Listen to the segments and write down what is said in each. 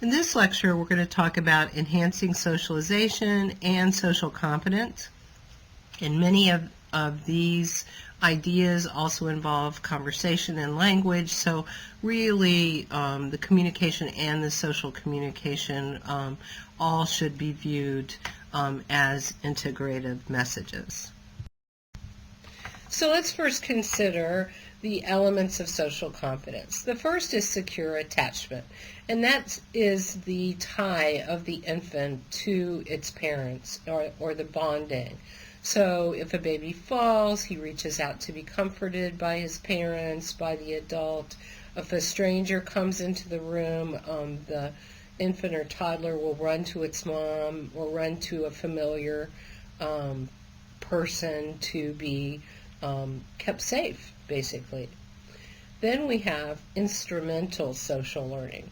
In this lecture, we're going to talk about enhancing socialization and social competence. And many of these ideas also involve conversation and language, so really the communication and the social communication all should be viewed as integrative messages. So let's first consider the elements of social competence. The first is secure attachment, and that is the tie of the infant to its parents, or the bonding. So if a baby falls, he reaches out to be comforted by his parents, by the adult. If a stranger comes into the room, the infant or toddler will run to its mom or run to a familiar person to be kept safe, basically. Then we have instrumental social learning,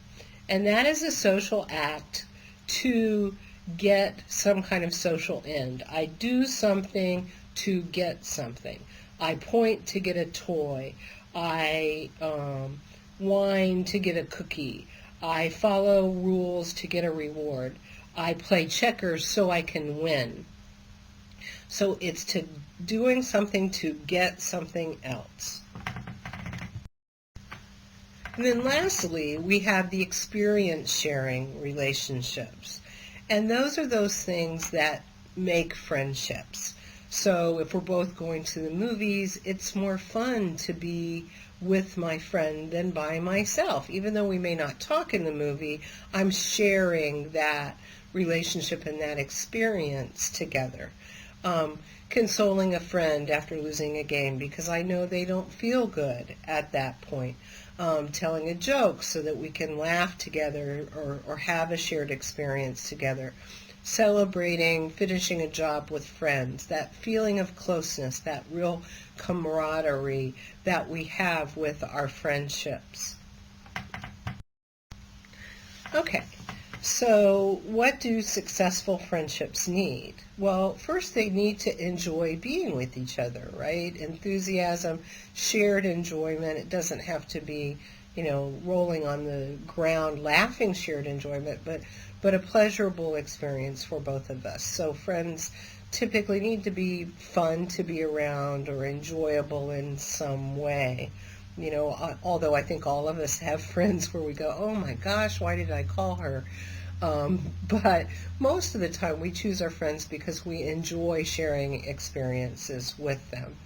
and that is a social act to get some kind of social end. I do something to get something. I point to get a toy. I whine to get a cookie. I follow rules to get a reward. I play checkers so I can win. So it's to doing something to get something else. And then lastly, we have the experience sharing relationships. And those are those things that make friendships. So if we're both going to the movies, it's more fun to be with my friend than by myself. Even though we may not talk in the movie, I'm sharing that relationship and that experience together. Consoling a friend after losing a game because I know they don't feel good at that point. Telling a joke so that we can laugh together or have a shared experience together. Celebrating finishing a job with friends, that feeling of closeness, that real camaraderie that we have with our friendships. Okay. So what do successful friendships need? Well, first they need to enjoy being with each other, right? Enthusiasm, shared enjoyment. It doesn't have to be, rolling on the ground laughing shared enjoyment, but a pleasurable experience for both of us. So friends typically need to be fun to be around or enjoyable in some way. Although I think all of us have friends where we go, oh my gosh, why did I call her? But most of the time we choose our friends because we enjoy sharing experiences with them.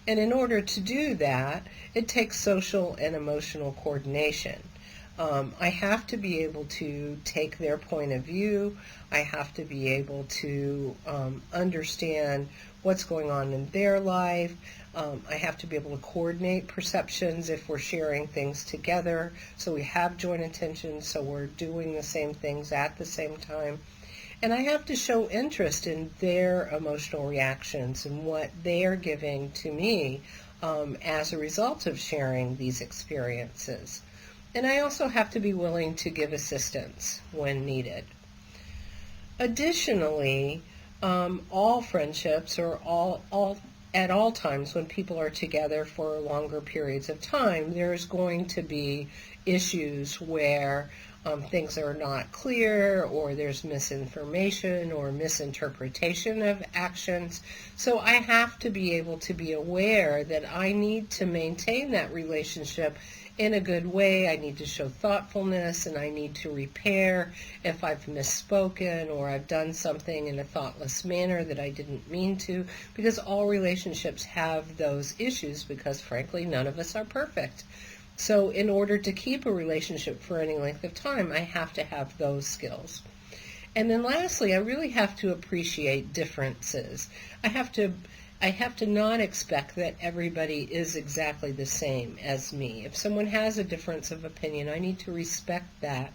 And in order to do that, it takes social and emotional coordination. I have to be able to take their point of view. I have to be able to understand what's going on in their life. I have to be able to coordinate perceptions if we're sharing things together, so we have joint attention, so we're doing the same things at the same time. And I have to show interest in their emotional reactions and what they are giving to me as a result of sharing these experiences. And I also have to be willing to give assistance when needed. Additionally, all friendships or at all times when people are together for longer periods of time, there's going to be issues where things are not clear, or there's misinformation or misinterpretation of actions. So I have to be able to be aware that I need to maintain that relationship in a good way. I need to show thoughtfulness, and I need to repair if I've misspoken or I've done something in a thoughtless manner that I didn't mean to, because all relationships have those issues, because frankly none of us are perfect. So in order to keep a relationship for any length of time, I have to have those skills. And then lastly, I really have to appreciate differences. I have to not expect that everybody is exactly the same as me. If someone has a difference of opinion, I need to respect that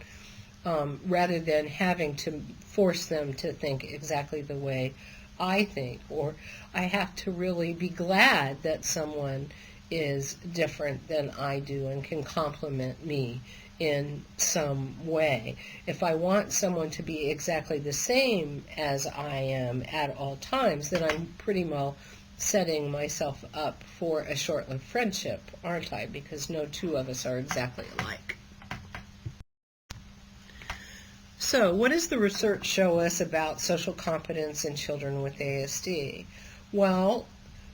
rather than having to force them to think exactly the way I think. Or I have to really be glad that someone is different than I do and can complement me in some way. If I want someone to be exactly the same as I am at all times, then I'm pretty well setting myself up for a short-lived friendship, aren't I? Because no two of us are exactly alike. So, what does the research show us about social competence in children with ASD? Well,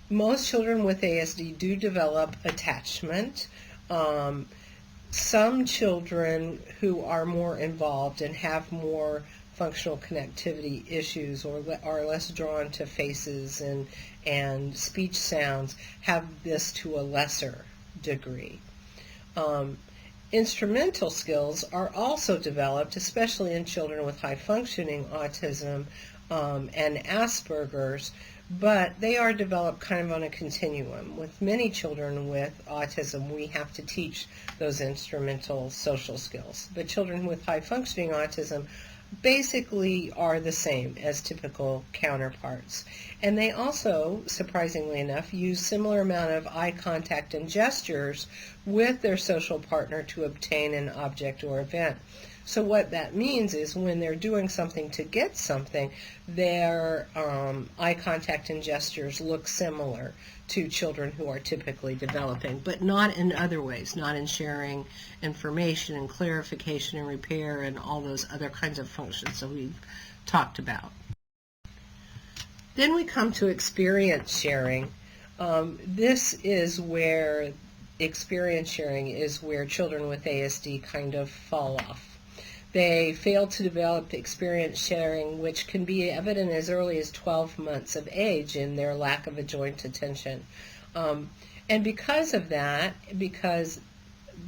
most children with ASD do develop attachment. Some children who are more involved and have more functional connectivity issues or are less drawn to faces and speech sounds have this to a lesser degree. Instrumental skills are also developed, especially in children with high-functioning autism and Asperger's, but they are developed kind of on a continuum. With many children with autism, we have to teach those instrumental social skills. But children with high-functioning autism basically are the same as typical counterparts. And they also, surprisingly enough, use similar amount of eye contact and gestures with their social partner to obtain an object or event. So what that means is when they're doing something to get something, their eye contact and gestures look similar to children who are typically developing, but not in other ways, not in sharing information and clarification and repair and all those other kinds of functions that we've talked about. Then we come to experience sharing. This is where experience sharing is where children with ASD kind of fall off. They fail to develop experience sharing, which can be evident as early as 12 months of age in their lack of a joint attention. And because of that, because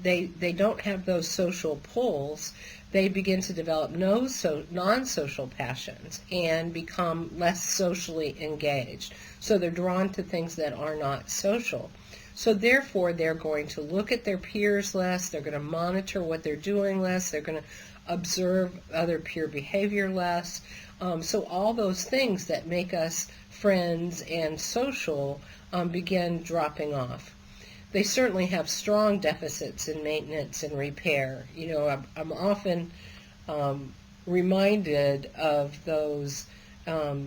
they don't have those social pulls, they begin to develop non-social passions and become less socially engaged. So they're drawn to things that are not social. So therefore, they're going to look at their peers less, they're going to monitor what they're doing less, they're going to observe other peer behavior less. So all those things that make us friends and social begin dropping off. They certainly have strong deficits in maintenance and repair. You know, I'm often reminded of those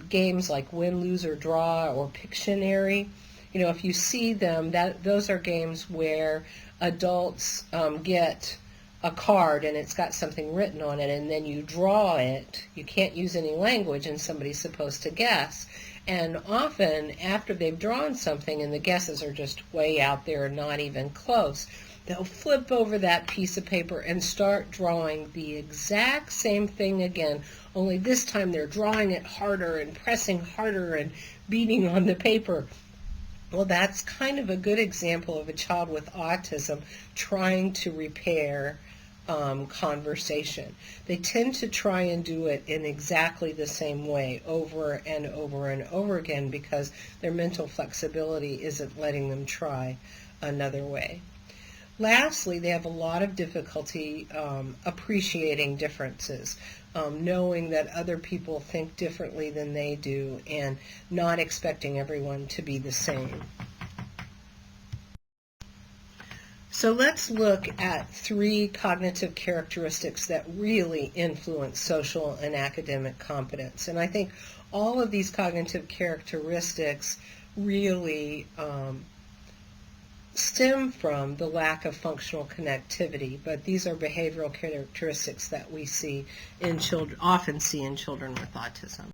games like Win, Lose, or Draw or Pictionary. You know, if you see them, those are games where adults get a card and it's got something written on it, and then you draw it. You can't use any language, and somebody's supposed to guess. And often, after they've drawn something and the guesses are just way out there, not even close, they'll flip over that piece of paper and start drawing the exact same thing again, only this time they're drawing it harder and pressing harder and beating on the paper. Well, that's kind of a good example of a child with autism trying to repair conversation. They tend to try and do it in exactly the same way over and over and over again because their mental flexibility isn't letting them try another way. Lastly, they have a lot of difficulty appreciating differences, knowing that other people think differently than they do, and not expecting everyone to be the same. So let's look at 3 cognitive characteristics that really influence social and academic competence. And I think all of these cognitive characteristics really stem from the lack of functional connectivity, but these are behavioral characteristics that we see in children, often see in children with autism.